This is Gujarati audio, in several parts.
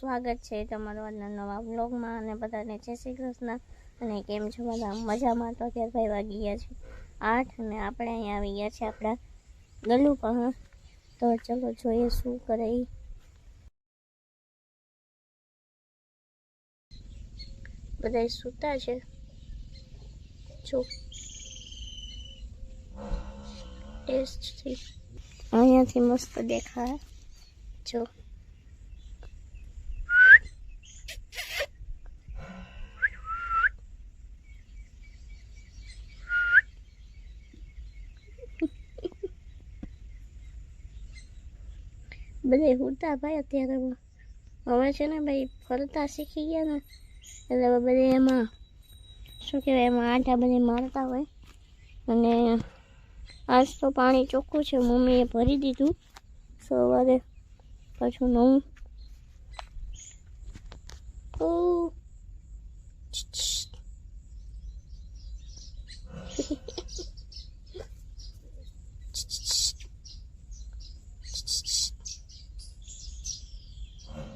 સ્વાગત છે તમારું આજના નવા વ્લોગમાં અને બધાને જય શ્રી કૃષ્ણ અને કેમ છો બધા મજામાં? તો અત્યારે ભાઈ વાગી ગયા છે 8 અને આપણે અહીંયા આવી ગયા છે આપણા ગલુ પર. તો ચલો જોઈએ શું કરે. બધા સૂતા છે જો ટેસ્ટથી અહીંયાથી મસ્ત દેખાય જો. બધા ઉડતા ભાઈ અત્યારે હવે છે ને ભાઈ ફરતા શીખી ગયા ને એટલે બધે એમાં શું કહેવાય એમાં આંટા બધી મારતા હોય. અને આજ તો પાણી ચોખ્ખું છે, મમ્મીએ ભરી દીધું સવારે પાછું નવું.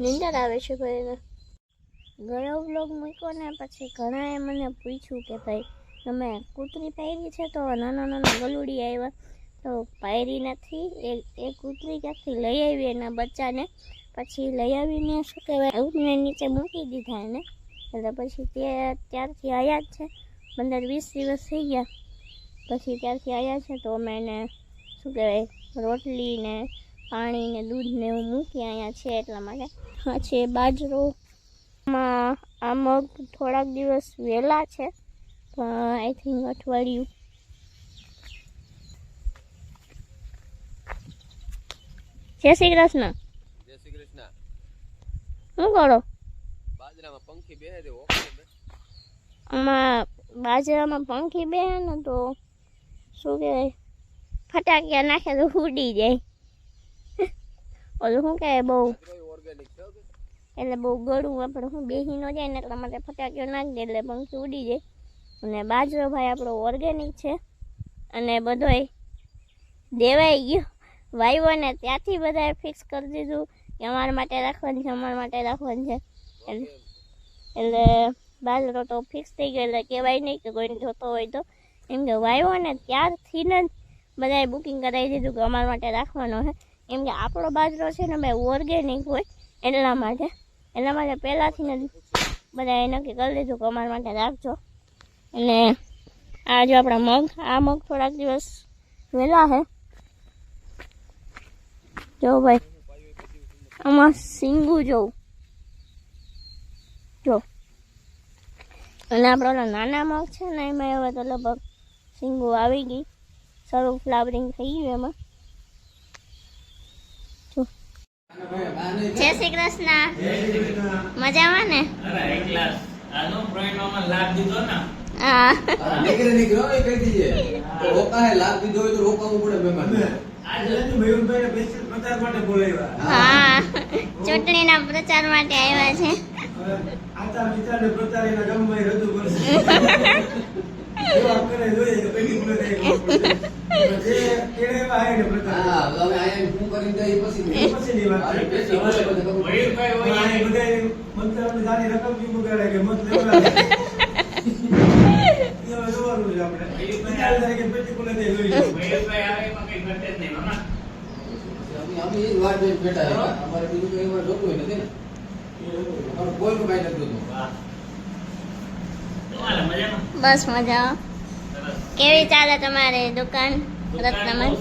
નીંદર આવે છે ભાઈ એને. ગયો વ્લોગ મૂક્યો ને પછી ઘણાએ મને પૂછ્યું કે ભાઈ તમે કૂતરી પાયરી છે? તો નાના નાના ગલુડી આવ્યા તો પાયરી નથી, એ કૂતરી ક્યાંથી લઈ આવી એના બચ્ચાને, પછી લઈ આવીને શું કહેવાય ઉઠને નીચે મૂકી દીધા એને. એટલે પછી ત્યારથી આવ્યા જ છે, 15-20 દિવસ થઈ ગયા પછી ત્યારથી આવ્યા છે. તો અમે એને શું કહેવાય રોટલી ને પાણી ને દૂધ ને એવું મૂકી અહીંયા છે એટલા માટે. હા છે બાજરો. આ મગ થોડાક દિવસ વહેલા છે, આઈ થિંક અઠવાડિયું. જય શ્રી કૃષ્ણ. જય શ્રી કૃષ્ણ. શું કરો? બાજરામાં પંખી બેહે દે. આમાં બાજરામાં પંખી બેહે ને તો શું કહેવાય ફટાકિયા નાખે તો ઉડી જાય. ઓલું શું કહેવાય બહુ ઓર્ગેનિક છે એટલે બહુ ગળું આપણે શું બેસી ન જાય ને એટલા માટે ફટાકીઓ નાખી દે એટલે પંખી ઉડી જાય. અને બાજરો ભાઈ આપણો ઓર્ગેનિક છે અને બધોય દેવાઈ ગયો. વાવ્યો ને ત્યાંથી બધાએ ફિક્સ કરી દીધું કે અમારા માટે રાખવાનું છે, અમારા માટે રાખવાનું છે. એટલે બાજરો તો ફિક્સ થઈ ગયો. એટલે કહેવાય નહીં કે કોઈને જોતો હોય તો, એમ કે વાવ્યો ને ત્યારથી ને બધાએ બુકિંગ કરાવી દીધું કે અમારા માટે રાખવાનો છે. એમ કે આપણો બાજરો છે ને ભાઈ ઓર્ગેનિક હોય એટલા માટે પહેલાંથી ને બધાએ નક્કી કરી દીધું કે અમારા માટે રાખજો. અને આ જો આપણા મગ થોડાક દિવસ વહેલા છે જો ભાઈ. આમાં સિંગું જોઉં જો. અને આપણા ઓલા નાના મગ છે ને એમાં હવે તો લગભગ સિંગું આવી ગઈ, સારું ફ્લાવરિંગ થઈ ગયું એમાં. જય શ્રી કૃષ્ણ. મજામાં ને? હા નીકળો એ કહી દીજે તો રોકા હે લાભ દીધો હોય તો રોકાવું પડે મહેમાન. હા ચૂંટણીના પ્રચાર માટે આવ્યા છે. બસ મજા. કેવી ચાલે તમારી દુકાન રત્નમાં?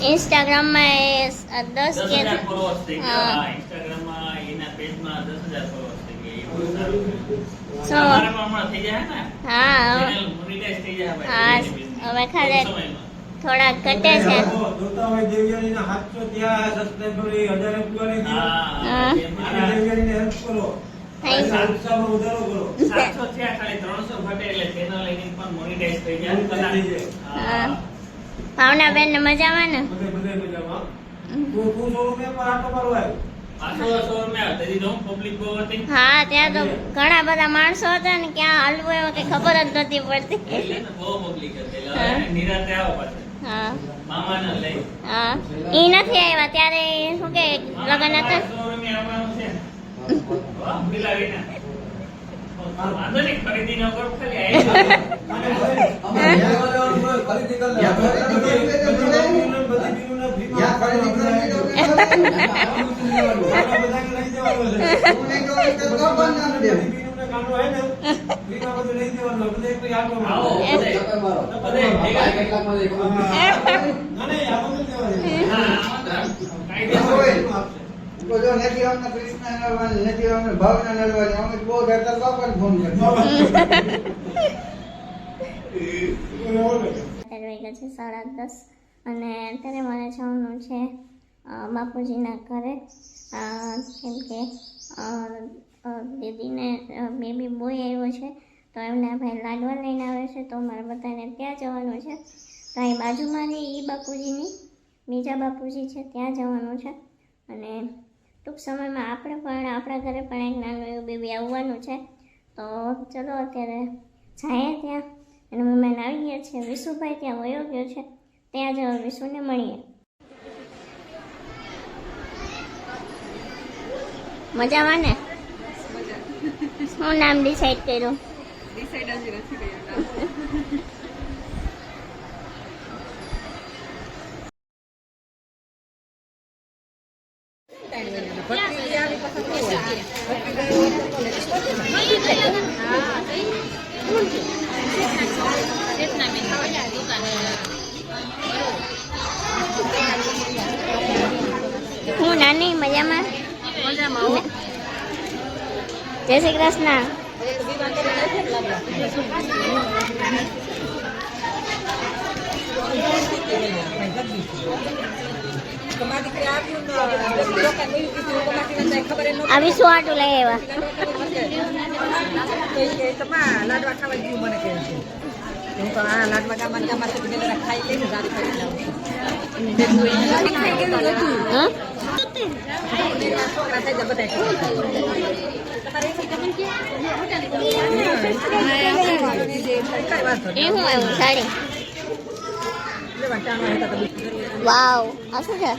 ઇન્સ્ટાગ્રામમાં 10 કે હા હવે ખાલી થોડા ઘટે છે. ભાવનાબેન ને મજામાં ને? હા ત્યાં તો ઘણા બધા માણસો હતા ને ક્યાં હાલવું એમાં કઈ ખબર જ નથી પડતી. હા મામાને લઈ હા એ નથી આવ્યા ત્યારે શું કે લગ્ન હતા શોરૂમે આવવાનું છે બિલાવીને વાંધો નહીં ખરીદી ન કરો ખાલી અમારે લેવા લેવાનું હોય, ખરીદી કરી લેવાનું. આવો ચક્કર મારો. બધે ભેગા કેટલાકમાં એક માં. જો નથી અમને કૃષ્ણ નલવાની નથી અમને ભાવના નલવાની અમે બહુ ડરતા બાપાને ફોન કરજો અત્યારે વાગ્યા છે 10:30 અને અત્યારે મારે જવાનું છે બાપુજીના ઘરે કેમ કે દીદીને બેબી બોય આવ્યો છે તો એમને ભાઈ લાડવા લઈને આવે છે તો મારે બધાને ત્યાં જવાનું છે તો અહીં બાજુમાં એ બાપુજીની બીજા બાપુજી છે ત્યાં જવાનું છે અને ટૂંક સમયમાં આપણે પણ આપણા ઘરે પણ એક નાનું એવું બેબી આવવાનું છે તો ચલો અત્યારે જાય ત્યાં અને મહેમાન આવી ગયા છે વિશુભાઈ ત્યાં વયો ગયો છે ત્યાં જ વિશુને મળીએ મજામાં ને શું નામ ડિસાઈડ કર્યું હું નાની મજામાં જય શ્રી કૃષ્ણ આવી શું આટું લઈ આવ્યા લાડવા ખાવા ગયું મને કહે છે હું તો આ લાડવા ગામમાં ખાઈ લઈને ગાડી ખાઈ હા છોકરા થઈ જાય બધા એ હું આવ્યું સાડી વાવ આ શું છે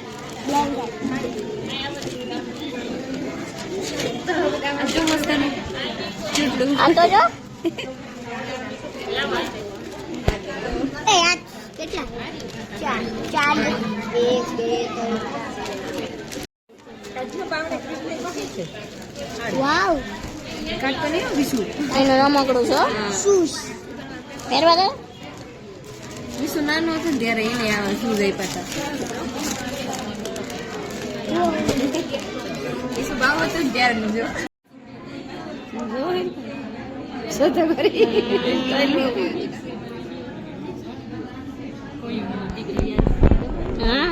આ તો જો એ આ કેટલા ચાર એક બે વાવ કાઢતો નહીં વિશુ એનું રમકડું છો શૂઝ પહેરવા દે વિશુ નાનો હતો ને ત્યારે એને આવે શું જઈ પાછા વિશુ બાવ હતો ને ત્યારે નું જો શોધો કરી હા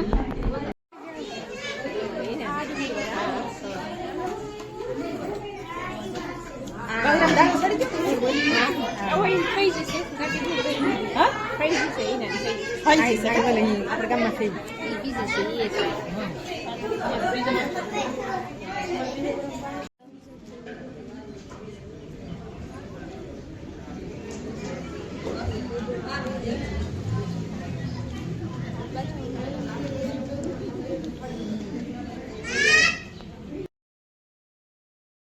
આપણે ગામમાં થઈ